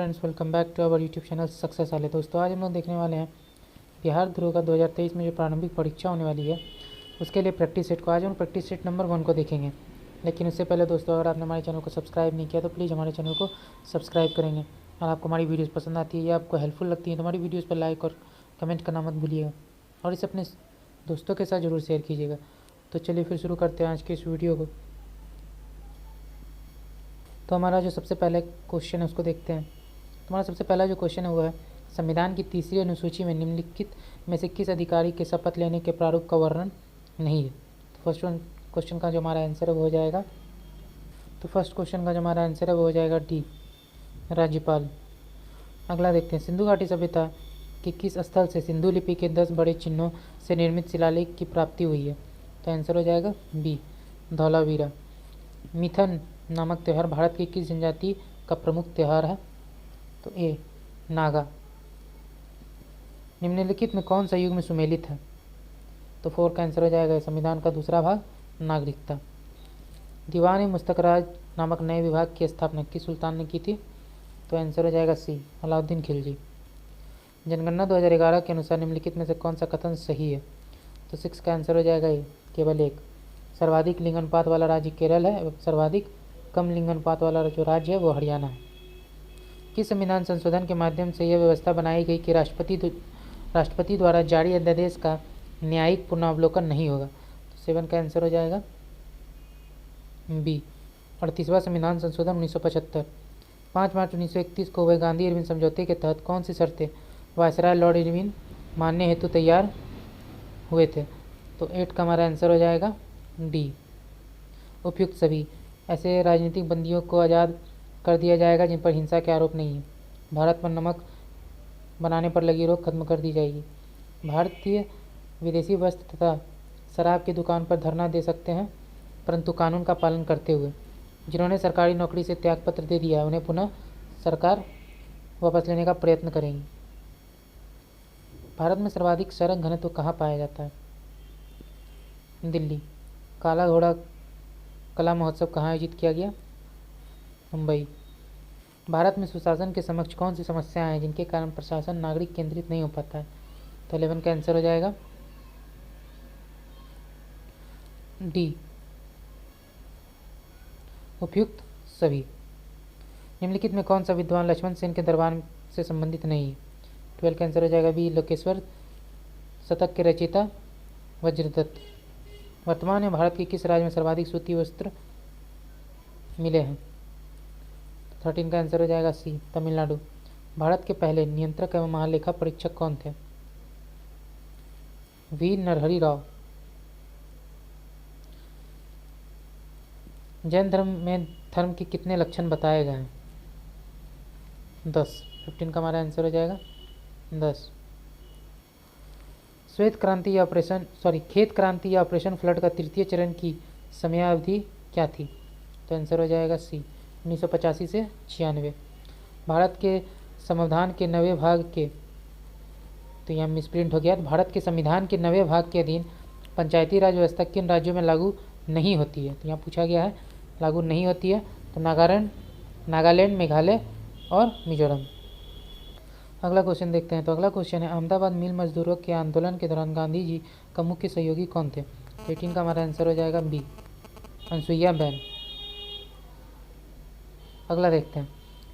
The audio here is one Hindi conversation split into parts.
Friends, welcome back to our YouTube channel success वाले। दोस्तों, आज हम लोग देखने वाले हैं बिहार ध्रुव का 2023 में जो प्रारंभिक परीक्षा होने वाली है उसके लिए प्रैक्टिस सेट को। आज हम प्रैक्टिस सेट नंबर 1 को देखेंगे। लेकिन उससे पहले दोस्तों, अगर आपने हमारे चैनल को सब्सक्राइब नहीं किया तो प्लीज़ हमारे चैनल को सब्सक्राइब करेंगे। और आपको हमारी वीडियोज़ पसंद आती है या आपको हेल्पफुल लगती है तो हमारी वीडियोज़ पर लाइक और कमेंट करना मत भूलिएगा, और इसे अपने दोस्तों के साथ ज़रूर शेयर कीजिएगा। तो चलिए फिर शुरू करते हैं आज के इस वीडियो को। तो हमारा जो सबसे पहले क्वेश्चन है उसको देखते हैं। तो हमारा सबसे पहला जो क्वेश्चन है वो है, संविधान की तीसरी अनुसूची में निम्नलिखित में से किस अधिकारी के शपथ लेने के प्रारूप का वर्णन नहीं है। तो फर्स्ट क्वेश्चन का जो हमारा आंसर है वो हो जाएगा, तो फर्स्ट क्वेश्चन का जो हमारा आंसर है वो हो जाएगा डी, राज्यपाल। अगला देखते हैं, सिंधु घाटी सभ्यता के किस स्थल से सिंधु लिपि के 10 बड़े चिन्हों से निर्मित शिलालेख की प्राप्ति हुई है। तो आंसर हो जाएगा बी, धौलावीरा। मिथन नामक त्यौहार भारत की किस जनजाति का प्रमुख त्यौहार है। तो ए, नागा। निम्नलिखित में कौन सा युग में सुमेलित है। तो 4 का आंसर हो जाएगा संविधान का दूसरा भाग, नागरिकता। दीवान मुस्तकराज नामक नए विभाग की स्थापना किस सुल्तान ने की थी। तो आंसर हो जाएगा सी, अलाउद्दीन खिलजी। जनगणना 2011 के अनुसार निम्नलिखित में से कौन सा कथन सही है। तो 6 का आंसर हो जाएगा ए, केवल एक। सर्वाधिक लिंग अनुपात वाला राज्य केरल है एवं सर्वाधिक कम लिंग अनुपात वाला जो राज्य है वो हरियाणा है। किस संविधान संशोधन के माध्यम से यह व्यवस्था बनाई गई कि राष्ट्रपति द्वारा जारी अध्यादेश का न्यायिक पुनरावलोकन नहीं होगा। तो 7 का आंसर हो जाएगा बी, 38वां संविधान संशोधन 1975। 5 मार्च 1931 को हुए गांधी इरविन समझौते के तहत कौन सी शर्तें वायसराय लॉर्ड इरविन मानने हेतु तैयार हुए थे। तो 8 का हमारा आंसर हो जाएगा डी, उपयुक्त सभी। ऐसे राजनीतिक बंदियों को आज़ाद कर दिया जाएगा जिन पर हिंसा के आरोप नहीं है। भारत पर नमक बनाने पर लगी रोक खत्म कर दी जाएगी। भारतीय विदेशी वस्त्र तथा शराब की दुकान पर धरना दे सकते हैं, परंतु कानून का पालन करते हुए। जिन्होंने सरकारी नौकरी से त्यागपत्र दे दिया है उन्हें पुनः सरकार वापस लेने का प्रयत्न करेंगी। भारत में सर्वाधिक सड़क घनत्व कहाँ पाया जाता है। दिल्ली। काला घोड़ा कला महोत्सव कहाँ आयोजित किया गया। मुंबई। भारत में सुशासन के समक्ष कौन सी समस्याएं हैं जिनके कारण प्रशासन नागरिक केंद्रित नहीं हो पाता है। तो 11 का आंसर हो जाएगा डी, उपयुक्त सभी। निम्नलिखित में कौन सा विद्वान लक्ष्मण सेन के दरबार से संबंधित नहीं है। 12 का आंसर हो जाएगा बी, लोकेश्वर शतक के रचयिता वज्रदत्त। वर्तमान में भारत के किस राज्य में सर्वाधिक सूती वस्त्र मिले हैं। 13 का आंसर हो जाएगा सी, तमिलनाडु। भारत के पहले नियंत्रक एवं महालेखा परीक्षक कौन थे। वी नरहरि राव। जैन धर्म में धर्म के कितने लक्षण बताए गए हैं। 10। 15 का हमारा आंसर हो जाएगा 10। खेत क्रांति या ऑपरेशन फ्लड का तृतीय चरण की समयावधि क्या थी। तो आंसर हो जाएगा सी, 1985 से 96। भारत के संविधान के 9वें भाग के, तो यहाँ मिसप्रिंट हो गया, भारत के संविधान के 9वें भाग के अधीन पंचायती राज व्यवस्था किन राज्यों में लागू नहीं होती है। तो यहाँ पूछा गया है लागू नहीं होती है, तो नागालैंड, मेघालय और मिजोरम। अगला क्वेश्चन देखते हैं। तो अगला क्वेश्चन है, अहमदाबाद मिल मजदूरों के आंदोलन के दौरान गांधी जी का मुख्य सहयोगी कौन थे। 18 का हमारा आंसर हो जाएगा बी, अनसुईया बेन। अगला देखते हैं,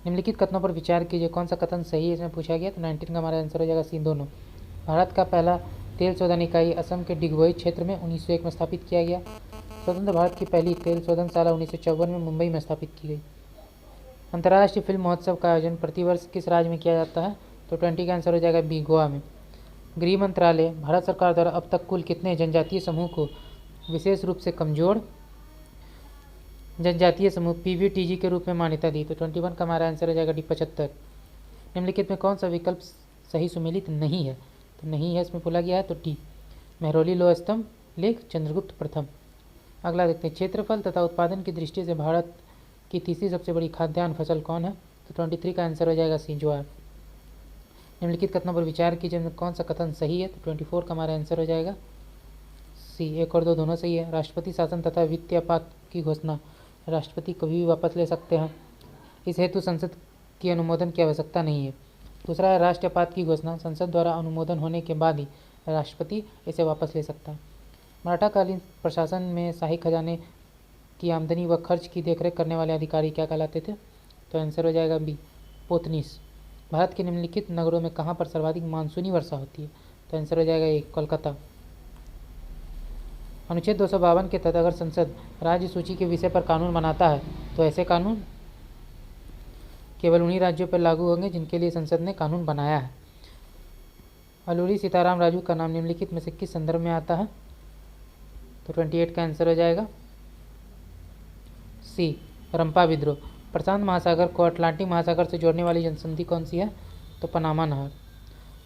निम्नलिखित कथनों पर विचार कीजिए कौन सा कथन सही है इसमें पूछा गया। तो 19 का हमारा आंसर हो जाएगा सी, दोनों। भारत का पहला तेल शोधन इकाई असम के डिगबोई क्षेत्र में 1901 में स्थापित किया गया। स्वतंत्र भारत की पहली तेल शोधनशाला 1954 में मुंबई में स्थापित की गई। अंतर्राष्ट्रीय फिल्म महोत्सव का आयोजन प्रतिवर्ष किस राज्य में किया जाता है। तो 20 का आंसर हो जाएगा बी, गोवा में। गृह मंत्रालय भारत सरकार द्वारा अब तक कुल कितने जनजातीय समूह को विशेष रूप से कमजोर जनजातीय समूह PVTG के रूप में मान्यता दी। तो 21 का हमारा आंसर हो जाएगा डी, 75। निम्नलिखित में कौन सा विकल्प सही सुमेलित नहीं है। तो नहीं है इसमें बोला गया है, तो डी, मेहरौली लोह स्तंभ लेख चंद्रगुप्त प्रथम। अगला देखते हैं, क्षेत्रफल तथा उत्पादन की दृष्टि से भारत की तीसरी सबसे बड़ी खाद्यान्न फसल कौन है। तो 23 का आंसर हो जाएगा सी, ज्वार। निम्नलिखित कथनों पर विचार कीजिए जिनमें कौन सा कथन सही है। तो 24 का हमारा आंसर हो जाएगा सी, 1 और 2 दोनों सही है। राष्ट्रपति शासन तथा वित्तीय आपात की घोषणा राष्ट्रपति कभी भी वापस ले सकते हैं। इस हेतु संसद की अनुमोदन की आवश्यकता नहीं है। दूसरा है राष्ट्रपात की घोषणा, संसद द्वारा अनुमोदन होने के बाद ही राष्ट्रपति इसे वापस ले सकता है। मराठाकालीन प्रशासन में शाही खजाने की आमदनी व खर्च की देखरेख करने वाले अधिकारी क्या कहलाते थे? तो आंसर हो जाएगा बी, पोतनीस। भारत के निम्नलिखित नगरों में कहाँ पर सर्वाधिक मानसूनी वर्षा होती है? तो आंसर हो जाएगा ए, कोलकाता। अनुच्छेद 252 के तहत अगर संसद राज्य सूची के विषय पर कानून बनाता है तो ऐसे कानून केवल उन्हीं राज्यों पर लागू होंगे जिनके लिए संसद ने कानून बनाया है। अलूरी सीताराम राजू का नाम निम्नलिखित में से किस संदर्भ में आता है? तो 28 का आंसर हो जाएगा सी, रंपा विद्रोह। प्रशांत महासागर को अटलांटिक महासागर से जोड़ने वाली जनसंधि कौन सी है? तो पनामा नहर।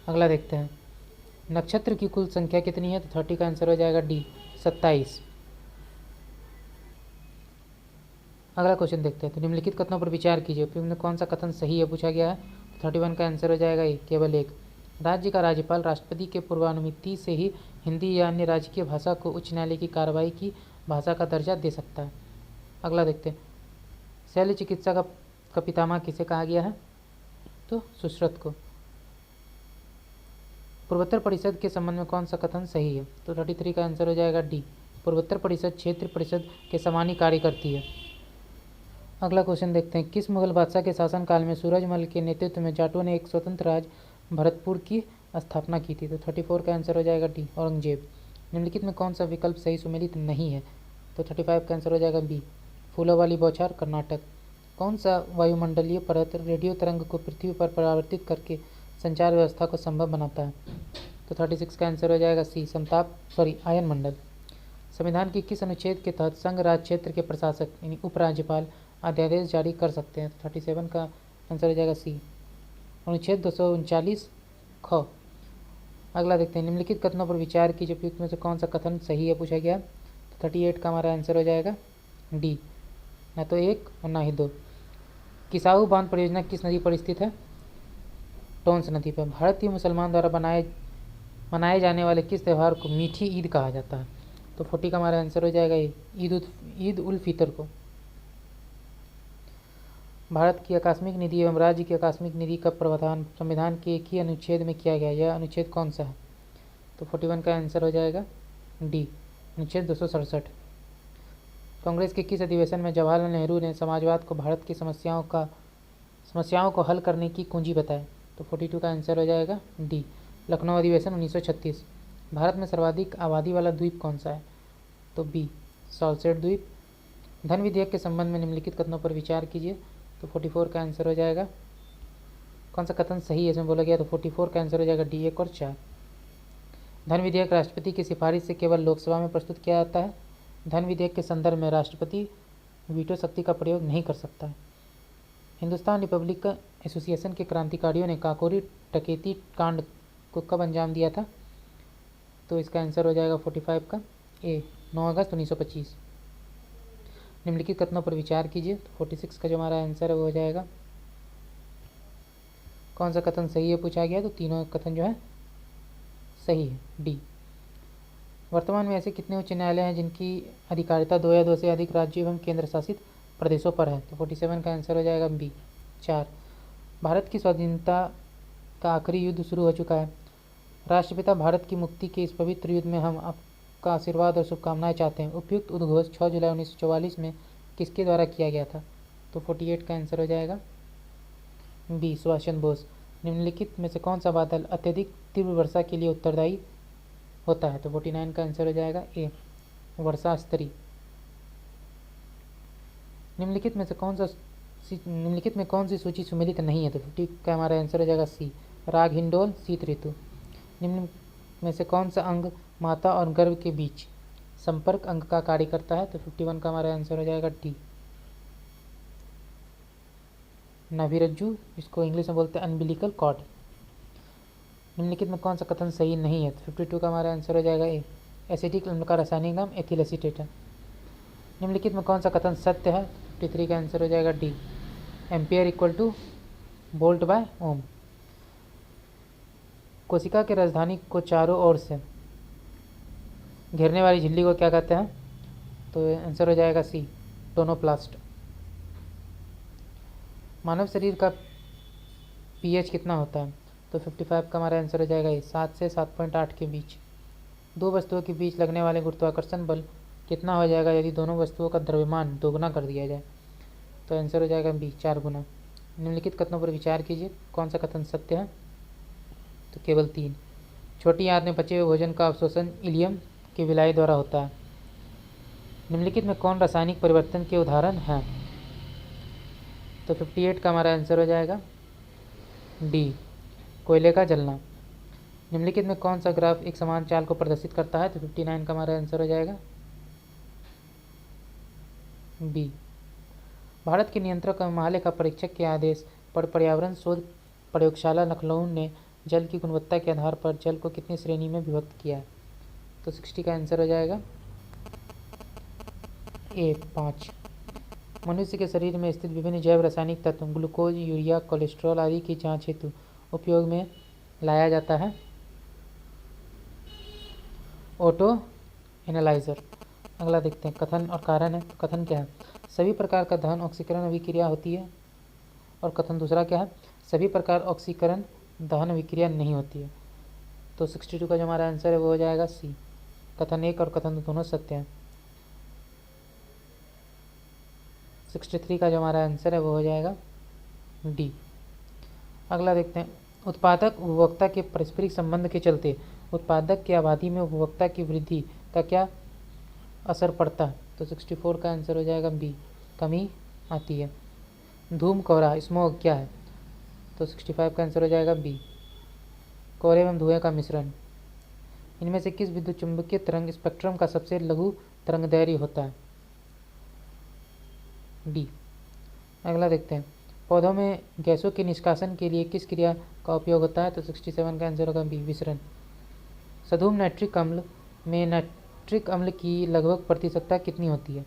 अगला देखते हैं, नक्षत्र की कुल संख्या कितनी है? तो 30 का आंसर हो जाएगा डी, 27। अगला क्वेश्चन देखते हैं, तो निम्नलिखित कथनों पर विचार कीजिए, उपयुक्त में कौन सा कथन सही है पूछा गया है। तो 31 का आंसर हो जाएगा ए, केवल एक। राज्य का राज्यपाल राष्ट्रपति के पूर्वानुमति से ही हिंदी या अन्य राजकीय भाषा को उच्च न्यायालय की कार्रवाई की भाषा का दर्जा दे सकता है। अगला देखते हैं, शल्य चिकित्सा का पितामह किसे कहा गया है? तो सुश्रुत को। पूर्वोत्तर परिषद के संबंध में कौन सा कथन सही है? तो 33 का आंसर हो जाएगा डी, पूर्वोत्तर परिषद क्षेत्रीय परिषद के समान ही कार्य करती है। अगला क्वेश्चन देखते हैं, किस मुगल बादशाह के शासनकाल में सूरजमल के नेतृत्व में जाटों ने एक स्वतंत्र राज्य भरतपुर की स्थापना की थी? तो 34 का आंसर हो जाएगा डी, औरंगजेब। निम्नलिखित में कौन सा विकल्प सही सुमेलित नहीं है? तो 35 का आंसर हो जाएगा बी, फूलों वाली बौछार, कर्नाटक। कौन सा वायुमंडलीय परत रेडियो तरंग को पृथ्वी पर परावर्तित करके संचार व्यवस्था को संभव बनाता है? तो 36 का आंसर हो जाएगा सी, आयन मंडल। संविधान के किस अनुच्छेद के तहत संघ राज्य क्षेत्र के प्रशासक यानी उपराज्यपाल अध्यादेश जारी कर सकते हैं? तो 37 का आंसर हो जाएगा सी, अनुच्छेद 239 ख। अगला देखते हैं, निम्नलिखित कथनों पर विचार कीजिए, उपयुक्त में से कौन सा कथन सही है पूछा गया। तो 38 का हमारा आंसर हो जाएगा डी, ना तो एक और ना ही दो। किसाऊ बांध परियोजना किस नदी पर स्थित है? टोंस नदी पर। भारतीय मुसलमान द्वारा मनाए जाने वाले किस त्यौहार को मीठी ईद कहा जाता है? तो 40 का हमारा आंसर हो जाएगा ये, ईद उल फितर को। भारत की आकस्मिक निधि एवं राज्य की आकस्मिक निधि का प्रावधान संविधान के एक ही अनुच्छेद में किया गया, यह अनुच्छेद कौन सा है? तो 41 का आंसर हो जाएगा डी, अनुच्छेद 267। कांग्रेस के किस अधिवेशन में जवाहरलाल नेहरू ने समाजवाद को भारत की समस्याओं को हल करने की कुंजी बताया? तो 42 का आंसर हो जाएगा डी, लखनऊ अधिवेशन 1936। भारत में सर्वाधिक आबादी वाला द्वीप कौन सा है? तो बी, सॉल्सेट द्वीप। धन विधेयक के संबंध में निम्नलिखित कथनों पर विचार कीजिए। तो 44 का आंसर हो जाएगा, कौन सा कथन सही है इसमें बोला गया? तो 44 का आंसर हो जाएगा डी, 1 और 4। धन विधेयक राष्ट्रपति की सिफारिश से केवल लोकसभा में प्रस्तुत किया जाता है। धन विधेयक के संदर्भ में राष्ट्रपति वीटो शक्ति का प्रयोग नहीं कर सकता है। हिंदुस्तान रिपब्लिकन एसोसिएशन के क्रांतिकारियों ने काकोरी डकैती कांड को कब अंजाम दिया था? तो इसका आंसर हो जाएगा 45 का ए, 9 अगस्त 1925। निम्नलिखित कथनों पर विचार कीजिए। तो 46 का जो हमारा आंसर है वो हो जाएगा, कौन सा कथन सही है पूछा गया? तो तीनों कथन जो है सही है, डी। वर्तमान में ऐसे कितने उच्च न्यायालय हैं जिनकी अधिकारिता 2 या 2 से अधिक राज्यों एवं केंद्र शासित प्रदेशों पर है? तो 47 का आंसर हो जाएगा बी, 4। भारत की स्वाधीनता का आखिरी युद्ध शुरू हो चुका है। राष्ट्रपिता भारत की मुक्ति के इस पवित्र युद्ध में हम आपका आशीर्वाद और शुभकामनाएं चाहते हैं। उपयुक्त उद्घोष 6 जुलाई 1944 में किसके द्वारा किया गया था? तो 48 का आंसर हो जाएगा बी, सुभाष चंद्र बोस। निम्नलिखित में से कौन सा बादल अत्यधिक तीव्र वर्षा के लिए उत्तरदायी होता है? तो 49 का आंसर हो जाएगा ए, वर्षा स्तरी। निम्नलिखित में कौन सी सूची सुमेलित नहीं है? तो 50 का हमारा आंसर हो जाएगा सी, राग हिंडोल, शीत ऋतु। निम्न में से कौन सा अंग माता और गर्भ के बीच संपर्क अंग का कार्य करता है? तो 51 का हमारा आंसर हो जाएगा डी, नाभिरज्जु, इसको इंग्लिश में बोलते हैं अम्बिलिकल कॉर्ड। निम्नलिखित में कौन सा कथन सही नहीं है? तो 52 का हमारा आंसर हो जाएगा ए, एसिटिक अम्ल का रासायनिक नाम एथिल एसीटेट है। निम्नलिखित में कौन सा कथन सत्य है? 53 का आंसर हो जाएगा D, ampere equal to volt by ohm. कोशिका के राजधानी को चारों ओर से घेरने वाली झिल्ली को क्या कहते हैं? तो आंसर हो जाएगा सी, टोनोप्लास्ट। मानव शरीर का pH कितना होता है? तो 55 का हमारा आंसर हो जाएगा ये 7 से 7.8 के बीच। दो वस्तुओं के बीच लगने वाले गुरुत्वाकर्षण बल कितना हो जाएगा यदि दोनों वस्तुओं का द्रव्यमान दोगुना कर दिया जाए? तो आंसर हो जाएगा बी 4 गुना। निम्नलिखित कथनों पर विचार कीजिए, कौन सा कथन सत्य है? तो केवल 3। छोटी आंत में पचे हुए भोजन का अवशोषण इलियम के विलाई द्वारा होता है। निम्नलिखित में कौन रासायनिक परिवर्तन के उदाहरण हैं? तो 58 का हमारा आंसर हो जाएगा डी, कोयले का जलना। निम्नलिखित में कौन सा ग्राफ एक समान चाल को प्रदर्शित करता है? तो 59 का हमारा आंसर हो जाएगा बी। भारत के नियंत्रक एवं महालेखा परीक्षक के आदेश पर पर्यावरण शोध प्रयोगशाला लखनऊ ने जल की गुणवत्ता के आधार पर जल को कितनी श्रेणी में विभक्त किया है? तो 60 का आंसर हो जाएगा ए 5। मनुष्य के शरीर में स्थित विभिन्न जैव रासायनिक तत्व ग्लूकोज, यूरिया, कोलेस्ट्रॉल आदि की जांच हेतु उपयोग में लाया जाता है ऑटो एनालाइजर। अगला देखते हैं, कथन और कारण है। तो कथन क्या है? सभी प्रकार का दहन ऑक्सीकरण अभिक्रिया होती है। और कथन दूसरा क्या है? सभी प्रकार ऑक्सीकरण दहन अभिक्रिया नहीं होती है। तो 62 का जो हमारा आंसर है वो हो जाएगा सी। कथन एक और कथन दोनों सत्य हैं। 63 का जो हमारा आंसर है वो हो जाएगा डी। अगला देखते हैं, उत्पादक उपभोक्ता के पारस्परिक संबंध के चलते उत्पादक की आबादी में उपभोक्ता की वृद्धि का क्या असर पड़ता है? तो 64 का आंसर हो जाएगा बी, कमी आती है। धूम कोहरा स्मोग क्या है? तो 65 का आंसर हो जाएगा बी, कोहरे एवं धुएं का मिश्रण। इनमें से किस विद्युत चुंबकीय तरंग स्पेक्ट्रम का सबसे लघु तरंगदैर्घ्य होता है? डी। अगला देखते हैं, पौधों में गैसों के निष्कासन के लिए किस क्रिया का उपयोग होता है? तो 67 का आंसर होगा बी, विसरण। सधूम नाइट्रिक अम्ल में नाइट्रिक अम्ल की लगभग प्रतिशतता कितनी होती है?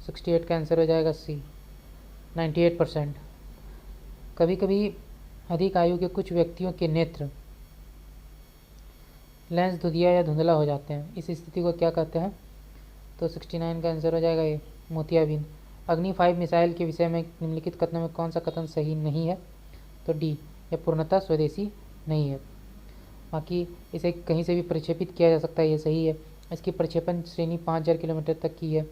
68 का आंसर हो जाएगा सी, 98%। कभी कभी अधिक आयु के कुछ व्यक्तियों के नेत्र लेंस धुंधिया या धुंधला हो जाते हैं, इस स्थिति को क्या कहते हैं? तो 69 का आंसर हो जाएगा ये, मोतियाबिंद। अग्नि 5 मिसाइल के विषय में निम्नलिखित कथनों में कौन सा कथन सही नहीं है? तो डी, यह पूर्णतः स्वदेशी नहीं है। बाकी इसे कहीं से भी प्रक्षेपित किया जा सकता है, ये सही है। इसकी प्रक्षेपण श्रेणी 5000 किलोमीटर तक की है।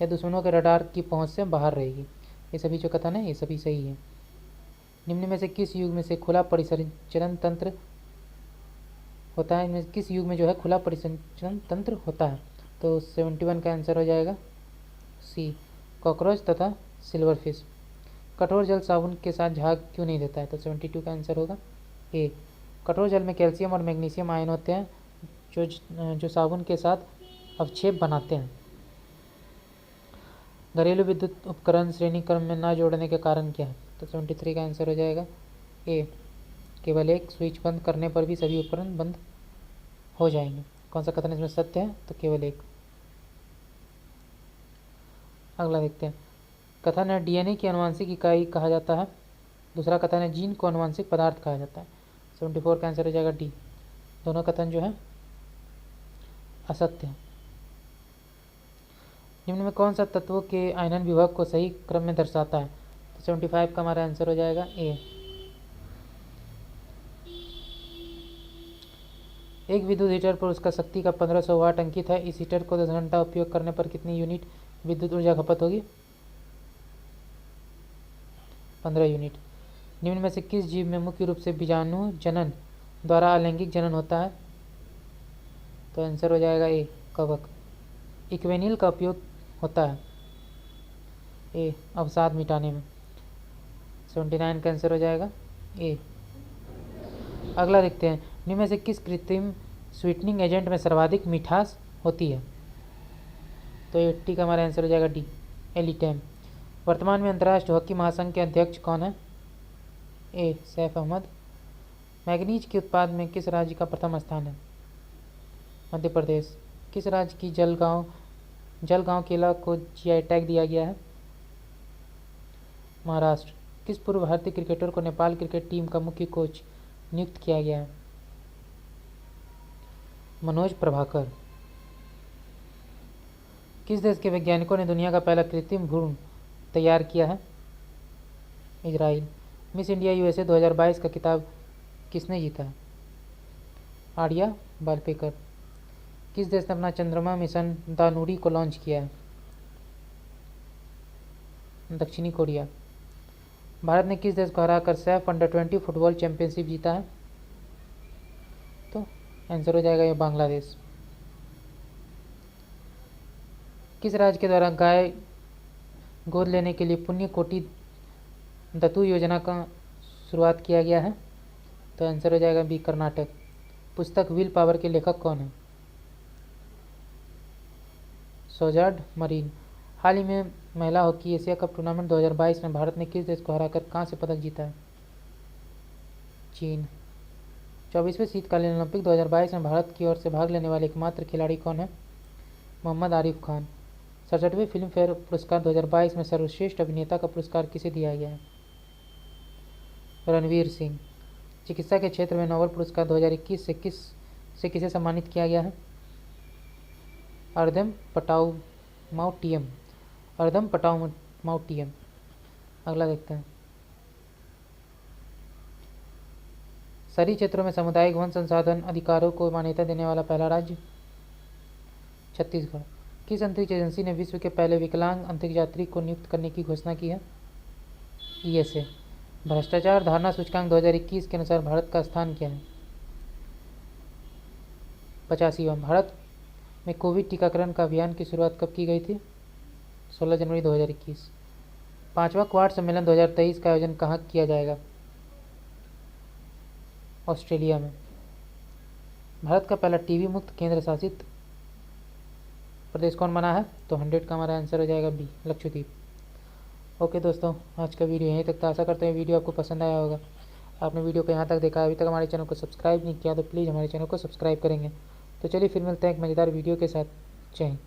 यह दुश्मनों के रडार की पहुंच से बाहर रहेगी। ये सभी जो कथन है ये सभी सही है। निम्न में से किस युग में से खुला परिसंचरण तंत्र होता है? इनमें किस युग में जो है खुला परिसंचरण तंत्र होता है? तो 71 का आंसर हो जाएगा सी, कॉकरोच तथा सिल्वरफिश। कठोर जल साबुन के साथ झाग क्यों नहीं देता है? तो 72 का आंसर होगा ए, कठोर जल में कैल्शियम और मैग्नीशियम आयन होते हैं जो साबुन के साथ अवक्षेप बनाते हैं। घरेलू विद्युत उपकरण श्रेणी क्रम में न जोड़ने के कारण क्या है? तो 73 का आंसर हो जाएगा ए, केवल एक स्विच बंद करने पर भी सभी उपकरण बंद हो जाएंगे। कौन सा कथन इसमें सत्य है? तो केवल एक। अगला देखते हैं, कथन है डीएनए की आनुवांशिक इकाई कहा जाता है। दूसरा कथन है जीन को आनुवांशिक पदार्थ कहा जाता है। 74 का आंसर हो जाएगा डी, दोनों कथन जो है असत्य है। निम्न में कौन सा तत्वों के आयनन विभव को सही क्रम में दर्शाता है? तो 75 का हमारा आंसर हो जाएगा ए। एक विद्युत हीटर पर उसका शक्ति का 1500 वाट अंकित है। इस हीटर को 10 घंटा उपयोग करने पर कितनी यूनिट विद्युत ऊर्जा खपत होगी? 15 यूनिट। निम्न में से किस जीव में मुख्य रूप से बीजाणु जनन द्वारा अलैंगिक जनन होता है? तो आंसर हो जाएगा ए, कवक। इक्वेनिल का उपयोग होता है ए, अवसाद मिटाने में। 79 का आंसर हो जाएगा ए। अगला देखते हैं, निम्न में से किस कृत्रिम स्वीटनिंग एजेंट में सर्वाधिक मिठास होती है? तो 80 का हमारा आंसर हो जाएगा डी, एलिटेम। वर्तमान में अंतर्राष्ट्रीय हॉकी महासंघ के अध्यक्ष कौन है? ए, सैफ अहमद। मैग्नीज के उत्पाद में किस राज्य का प्रथम स्थान है? मध्य प्रदेश। किस राज्य की जलगांव केला को जीआई टैग दिया गया है? महाराष्ट्र। किस पूर्व भारतीय क्रिकेटर को नेपाल क्रिकेट टीम का मुख्य कोच नियुक्त किया गया है? मनोज प्रभाकर। किस देश के वैज्ञानिकों ने दुनिया का पहला कृत्रिम भ्रूण तैयार किया है? इजराइल। मिस इंडिया यूएसए 2022 का खिताब किसने जीता है? आर्या बालपेकर। किस देश ने अपना चंद्रमा मिशन दानुरी को लॉन्च किया है? दक्षिणी कोरिया। भारत ने किस देश को हराकर सैफ अंडर-20 फुटबॉल चैंपियनशिप जीता है? तो आंसर हो जाएगा ये बांग्लादेश। किस राज्य के द्वारा गाय गोद लेने के लिए पुण्य कोटि दत्तू योजना का शुरुआत किया गया है? तो आंसर हो जाएगा बी कर्नाटक। पुस्तक विल पावर के लेखक कौन है? सोजार्ड मरीन। हाल ही में महिला हॉकी एशिया कप टूर्नामेंट 2022 में भारत ने किस देश को हराकर कांस्य पदक जीता है? चीन। 24वें शीतकालीन ओलंपिक 2022 में भारत की ओर से भाग लेने वाले एकमात्र खिलाड़ी कौन है? मोहम्मद आरिफ खान। 67वें फिल्म फेयर पुरस्कार 2022 में सर्वश्रेष्ठ अभिनेता का पुरस्कार किसे दिया गया है? रणवीर सिंह। चिकित्सा के क्षेत्र में नोबेल पुरस्कार 2021 से किसे सम्मानित किया गया है? अर्दम पटाउमाउटियम। अर्दम पटाउमाउटियम। अगला देखते हैं। शहरी क्षेत्रों में सामुदायिक वन संसाधन अधिकारों को मान्यता देने वाला पहला राज्य? छत्तीसगढ़। किस अंतरिक्ष एजेंसी ने विश्व के पहले विकलांग अंतरिक्ष यात्री को नियुक्त करने की घोषणा की है? ईएसए। भ्रष्टाचार धारणा सूचकांक 2021 के अनुसार भारत का स्थान क्या है? 85वां। भारत में कोविड टीकाकरण का अभियान की शुरुआत कब की गई थी? 16 जनवरी 2021। 5वां क्वाड सम्मेलन 2023 का आयोजन कहाँ किया जाएगा? ऑस्ट्रेलिया में। भारत का पहला टीबी मुक्त केंद्र शासित प्रदेश कौन बना है? तो 100 का हमारा आंसर हो जाएगा बी लक्षद्वीप। ओके दोस्तों, आज का वीडियो यहीं तक था। आशा करते हैं वीडियो आपको पसंद आया होगा। आपने वीडियो को यहाँ तक देखा, अभी तक हमारे चैनल को सब्सक्राइब नहीं किया तो प्लीज़ हमारे चैनल को सब्सक्राइब करेंगे। तो चलिए फिर मिलते हैं एक मज़ेदार वीडियो के साथ। जय हिंद।